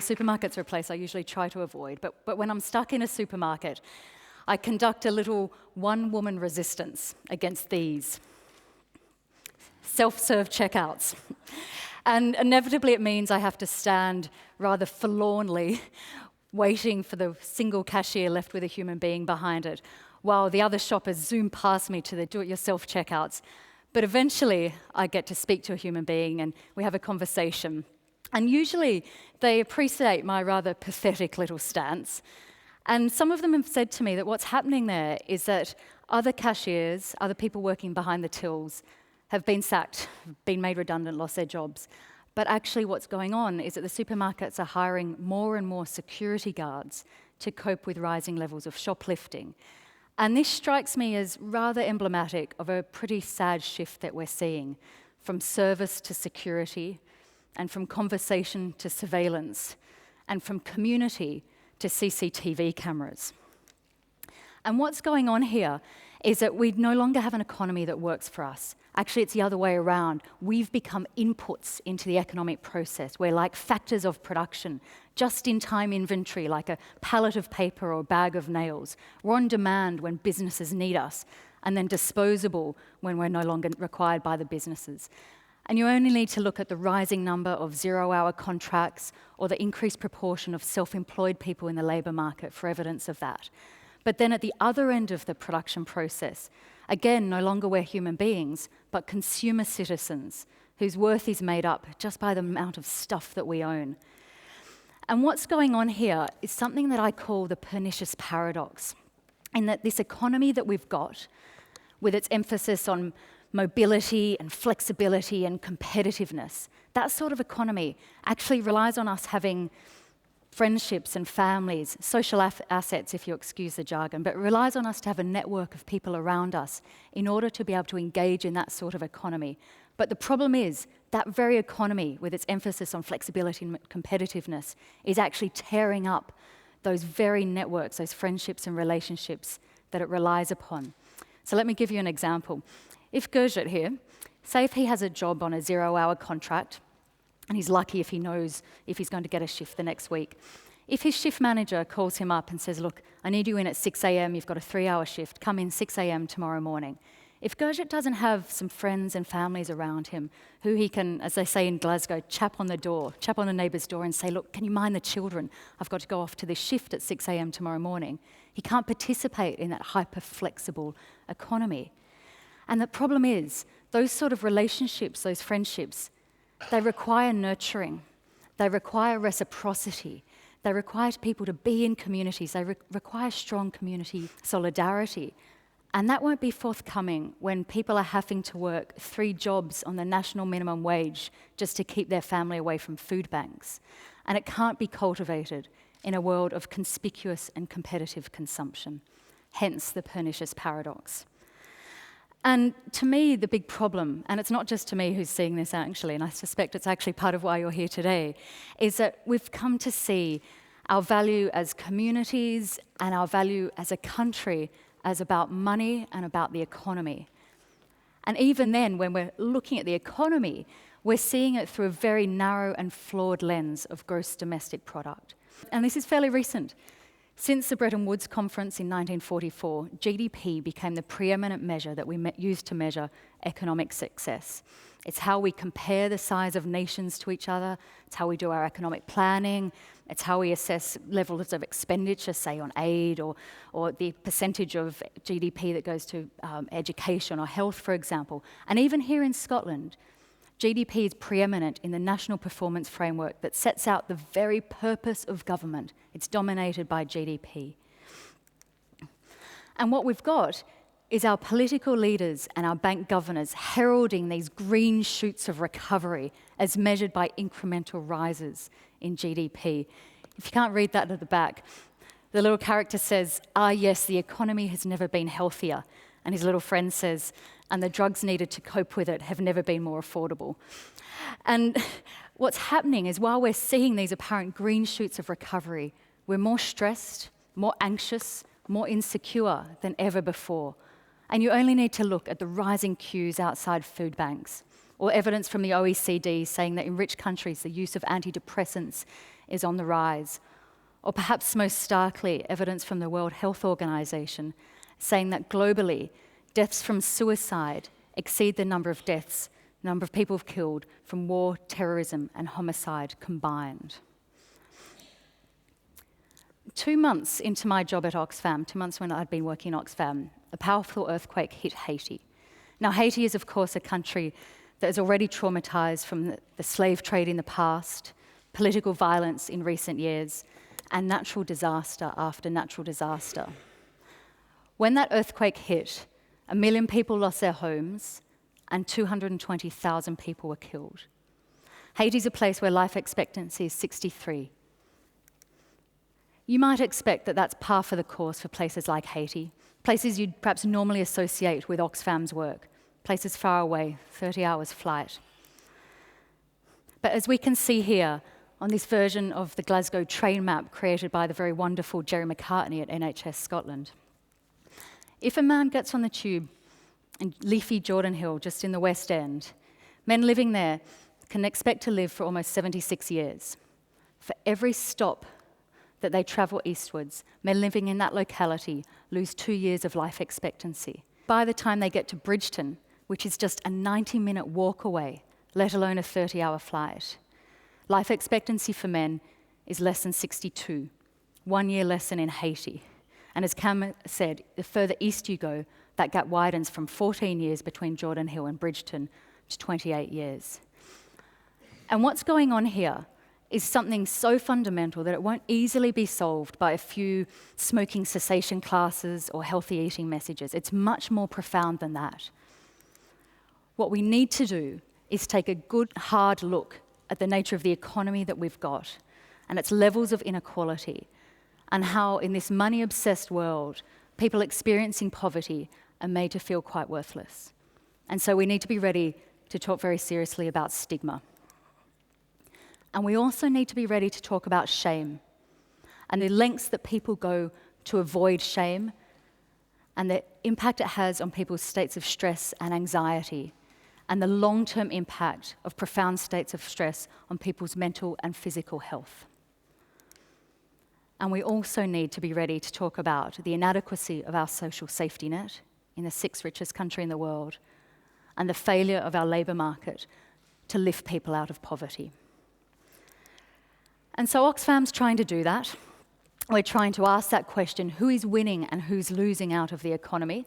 Supermarkets are a place I usually try to avoid, but when I'm stuck in a supermarket, I conduct a little one-woman resistance against these self-serve checkouts. And inevitably it means I have to stand rather forlornly waiting for the single cashier left with a human being behind it, while the other shoppers zoom past me to the do-it-yourself checkouts. But eventually I get to speak to a human being and we have a conversation. And usually they appreciate my rather pathetic little stance. And some of them have said to me that what's happening there is that other cashiers, other people working behind the tills, have been sacked, been made redundant, lost their jobs. But actually what's going on is that the supermarkets are hiring more and more security guards to cope with rising levels of shoplifting. And this strikes me as rather emblematic of a pretty sad shift that we're seeing, from service to security, and from conversation to surveillance, and from community to CCTV cameras. And what's going on here is that we no longer have an economy that works for us. Actually, it's the other way around. We've become inputs into the economic process. We're like factors of production, just-in-time inventory, like a pallet of paper or a bag of nails. We're on demand when businesses need us, and then disposable when we're no longer required by the businesses. And you only need to look at the rising number of zero-hour contracts or the increased proportion of self-employed people in the labour market for evidence of that. But then at the other end of the production process, again, no longer we're human beings, but consumer citizens whose worth is made up just by the amount of stuff that we own. And what's going on here is something that I call the pernicious paradox, in that this economy that we've got, with its emphasis on mobility and flexibility and competitiveness, that sort of economy actually relies on us having friendships and families, social assets, if you excuse the jargon, but relies on us to have a network of people around us in order to be able to engage in that sort of economy. But the problem is that very economy, with its emphasis on flexibility and competitiveness, is actually tearing up those very networks, those friendships and relationships that it relies upon. So let me give you an example. If Gurjit here, say if he has a job on a zero-hour contract, and he's lucky if he knows if he's going to get a shift the next week. If his shift manager calls him up and says, look, I need you in at 6 a.m., you've got a 3-hour shift, come in 6 a.m. tomorrow morning. If Gurjit doesn't have some friends and families around him who he can, as they say in Glasgow, chap on the neighbour's door and say, look, can you mind the children? I've got to go off to this shift at 6 a.m. tomorrow morning. He can't participate in that hyper-flexible economy. And the problem is, those sort of relationships, those friendships, they require nurturing, they require reciprocity, they require people to be in communities, they require strong community solidarity. And that won't be forthcoming when people are having to work 3 jobs on the national minimum wage just to keep their family away from food banks. And it can't be cultivated in a world of conspicuous and competitive consumption, hence the pernicious paradox. And to me, the big problem, and it's not just to me who's seeing this actually, and I suspect it's actually part of why you're here today, is that we've come to see our value as communities and our value as a country as about money and about the economy. And even then, when we're looking at the economy, we're seeing it through a very narrow and flawed lens of gross domestic product. And this is fairly recent. Since the Bretton Woods Conference in 1944, GDP became the preeminent measure that we used to measure economic success. It's how we compare the size of nations to each other. It's how we do our economic planning. It's how we assess levels of expenditure, say on aid or the percentage of GDP that goes to education or health, for example. And even here in Scotland, GDP is preeminent in the National Performance Framework that sets out the very purpose of government. It's dominated by GDP. And what we've got is our political leaders and our bank governors heralding these green shoots of recovery as measured by incremental rises in GDP. If you can't read that at the back, the little character says, yes, the economy has never been healthier. And his little friend says, and the drugs needed to cope with it have never been more affordable. And what's happening is while we're seeing these apparent green shoots of recovery, we're more stressed, more anxious, more insecure than ever before. And you only need to look at the rising queues outside food banks, or evidence from the OECD saying that in rich countries, the use of antidepressants is on the rise. Or perhaps most starkly, evidence from the World Health Organization saying that globally, deaths from suicide exceed the number of deaths, number of people killed from war, terrorism, and homicide combined. 2 months into my job at Oxfam, 2 months when I'd been working in Oxfam, a powerful earthquake hit Haiti. Now, Haiti is, of course, a country that is already traumatized from the slave trade in the past, political violence in recent years, and natural disaster after natural disaster. When that earthquake hit, 1 million people lost their homes and 220,000 people were killed. Haiti's a place where life expectancy is 63. You might expect that that's par for the course for places like Haiti, places you'd perhaps normally associate with Oxfam's work, places far away, 30 hours flight. But as we can see here on this version of the Glasgow train map created by the very wonderful Jerry McCartney at NHS Scotland, if a man gets on the tube in leafy Jordan Hill, just in the West End, men living there can expect to live for almost 76 years. For every stop that they travel eastwards, men living in that locality lose 2 years of life expectancy. By the time they get to Bridgeton, which is just a 90-minute walk away, let alone a 30-hour flight, life expectancy for men is less than 62, 1 year less than in Haiti. And as Cam said, the further east you go, that gap widens from 14 years between Jordan Hill and Bridgeton to 28 years. And what's going on here is something so fundamental that it won't easily be solved by a few smoking cessation classes or healthy eating messages. It's much more profound than that. What we need to do is take a good, hard look at the nature of the economy that we've got and its levels of inequality, and how in this money-obsessed world, people experiencing poverty are made to feel quite worthless. And so we need to be ready to talk very seriously about stigma. And we also need to be ready to talk about shame and the lengths that people go to avoid shame and the impact it has on people's states of stress and anxiety, and the long-term impact of profound states of stress on people's mental and physical health. And we also need to be ready to talk about the inadequacy of our social safety net in the 6th richest country in the world, and the failure of our labour market to lift people out of poverty. And so Oxfam's trying to do that. We're trying to ask that question, who is winning and who's losing out of the economy?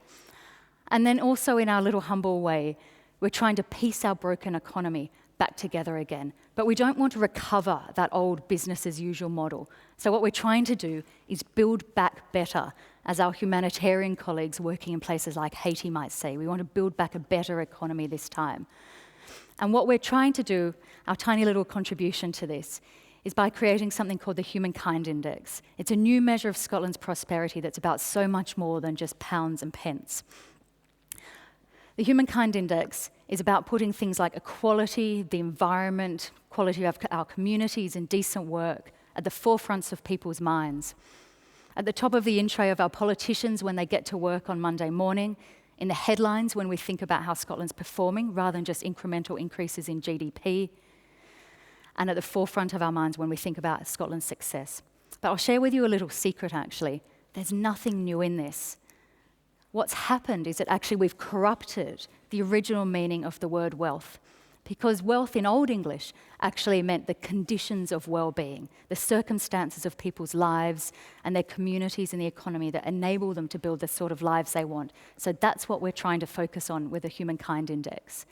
And then also in our little humble way, we're trying to piece our broken economy back together again. But we don't want to recover that old business as usual model. So what we're trying to do is build back better, as our humanitarian colleagues working in places like Haiti might say. We want to build back a better economy this time. And what we're trying to do, our tiny little contribution to this, is by creating something called the Humankind Index. It's a new measure of Scotland's prosperity that's about so much more than just pounds and pence. The Humankind Index is about putting things like equality, the environment, quality of our communities, and decent work at the forefronts of people's minds. At the top of the in tray of our politicians when they get to work on Monday morning, in the headlines when we think about how Scotland's performing rather than just incremental increases in GDP, and at the forefront of our minds when we think about Scotland's success. But I'll share with you a little secret, actually. There's nothing new in this. What's happened is that actually we've corrupted the original meaning of the word wealth, because wealth in Old English actually meant the conditions of well-being, the circumstances of people's lives and their communities and the economy that enable them to build the sort of lives they want. So that's what we're trying to focus on with the Humankind Index.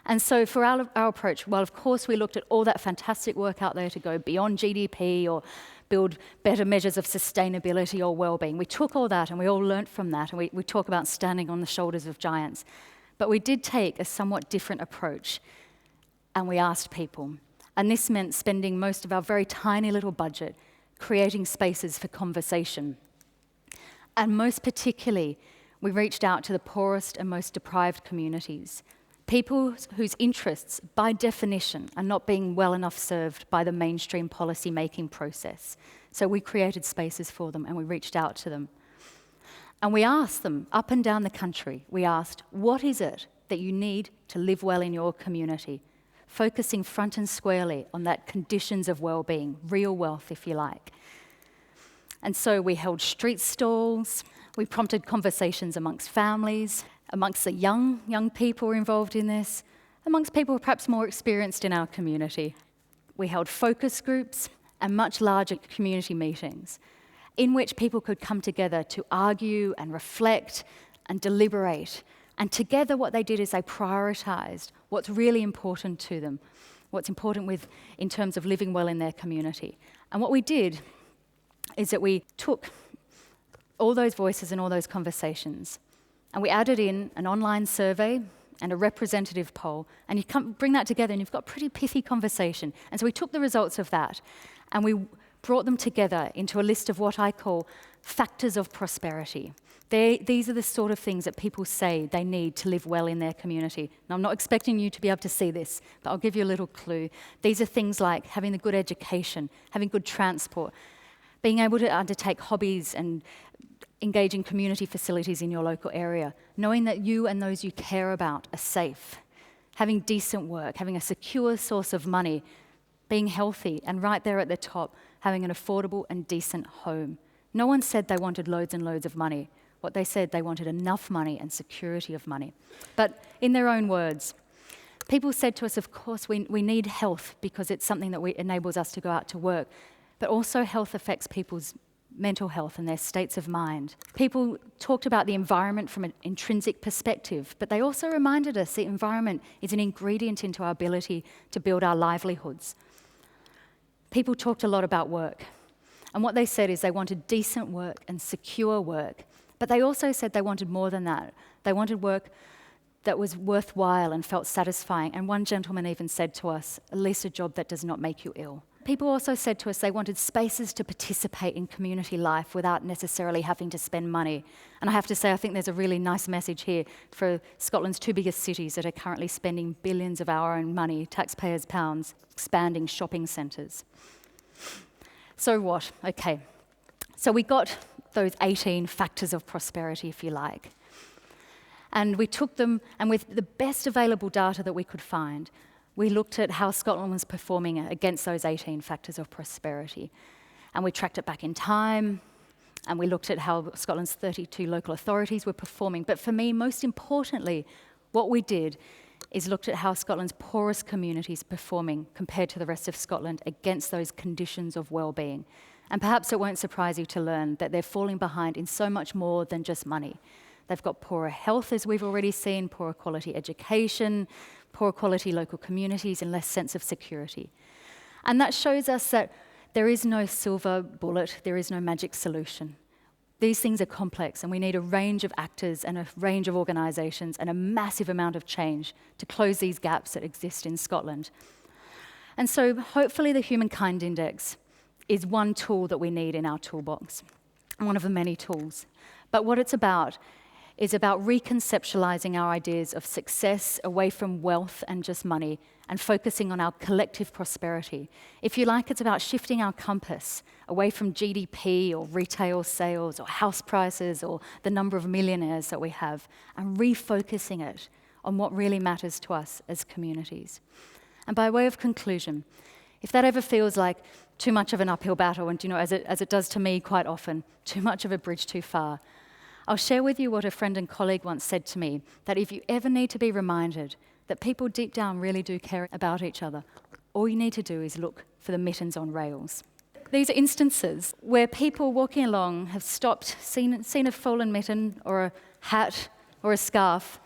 And so for our approach, well, of course, we looked at all that fantastic work out there to go beyond GDP or build better measures of sustainability or well-being. We took all that and we all learnt from that, and we talk about standing on the shoulders of giants. But we did take a somewhat different approach, and we asked people. And this meant spending most of our very tiny little budget creating spaces for conversation. And most particularly, we reached out to the poorest and most deprived communities, people whose interests, by definition, are not being well enough served by the mainstream policy-making process. So we created spaces for them and we reached out to them. And we asked them, up and down the country, we asked, what is it that you need to live well in your community? focusing front and squarely on that conditions of well-being, real wealth, if you like. And so we held street stalls, we prompted conversations amongst families, amongst the young people involved in this, amongst people perhaps more experienced in our community. We held focus groups and much larger community meetings in which people could come together to argue and reflect and deliberate. And together what they did is they prioritized what's really important to them, what's important in terms of living well in their community. And what we did is that we took all those voices and all those conversations and we added in an online survey and a representative poll, and you bring that together and you've got a pretty pithy conversation. And so we took the results of that and we brought them together into a list of what I call factors of prosperity. These are the sort of things that people say they need to live well in their community. Now, I'm not expecting you to be able to see this, but I'll give you a little clue. These are things like having a good education, having good transport, being able to undertake hobbies and engage in community facilities in your local area, knowing that you and those you care about are safe, having decent work, having a secure source of money, being healthy, and right there at the top, having an affordable and decent home. No one said they wanted loads and loads of money. What they said, they wanted enough money and security of money. But in their own words, people said to us, of course, we need health because it's something that enables us to go out to work, but also health affects people's mental health and their states of mind. People talked about the environment from an intrinsic perspective, but they also reminded us the environment is an ingredient into our ability to build our livelihoods. People talked a lot about work, and what they said is they wanted decent work and secure work, but they also said they wanted more than that. They wanted work that was worthwhile and felt satisfying, and one gentleman even said to us, at least a job that does not make you ill. People also said to us they wanted spaces to participate in community life without necessarily having to spend money. And I have to say, I think there's a really nice message here for Scotland's two biggest cities that are currently spending billions of our own money, taxpayers' pounds, expanding shopping centres. So what? Okay. So we got those 18 factors of prosperity, if you like. And we took them, and with the best available data that we could find, we looked at how Scotland was performing against those 18 factors of prosperity. And we tracked it back in time, and we looked at how Scotland's 32 local authorities were performing. But for me, most importantly, what we did is looked at how Scotland's poorest communities are performing compared to the rest of Scotland against those conditions of well-being. And perhaps it won't surprise you to learn that they're falling behind in so much more than just money. They've got poorer health, as we've already seen, poorer quality education, poor quality local communities, and less sense of security. And that shows us that there is no silver bullet, there is no magic solution. These things are complex, and we need a range of actors and a range of organisations and a massive amount of change to close these gaps that exist in Scotland. And so hopefully the Humankind Index is one tool that we need in our toolbox, one of the many tools. But what it's about is about reconceptualizing our ideas of success away from wealth and just money and focusing on our collective prosperity. If you like, it's about shifting our compass away from GDP or retail sales or house prices or the number of millionaires that we have and refocusing it on what really matters to us as communities. And by way of conclusion, if that ever feels like too much of an uphill battle, and as it does to me quite often, too much of a bridge too far, I'll share with you what a friend and colleague once said to me, that if you ever need to be reminded that people deep down really do care about each other, all you need to do is look for the mittens on rails. These are instances where people walking along have stopped, seen a fallen mitten or a hat or a scarf,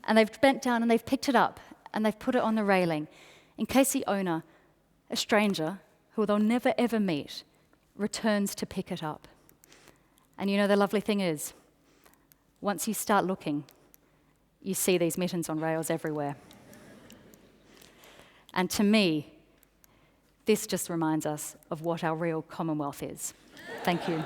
and they've bent down and they've picked it up and they've put it on the railing in case the owner, a stranger who they'll never ever meet, returns to pick it up. And the lovely thing is, once you start looking, you see these mittens on rails everywhere. And to me, this just reminds us of what our real Commonwealth is. Thank you.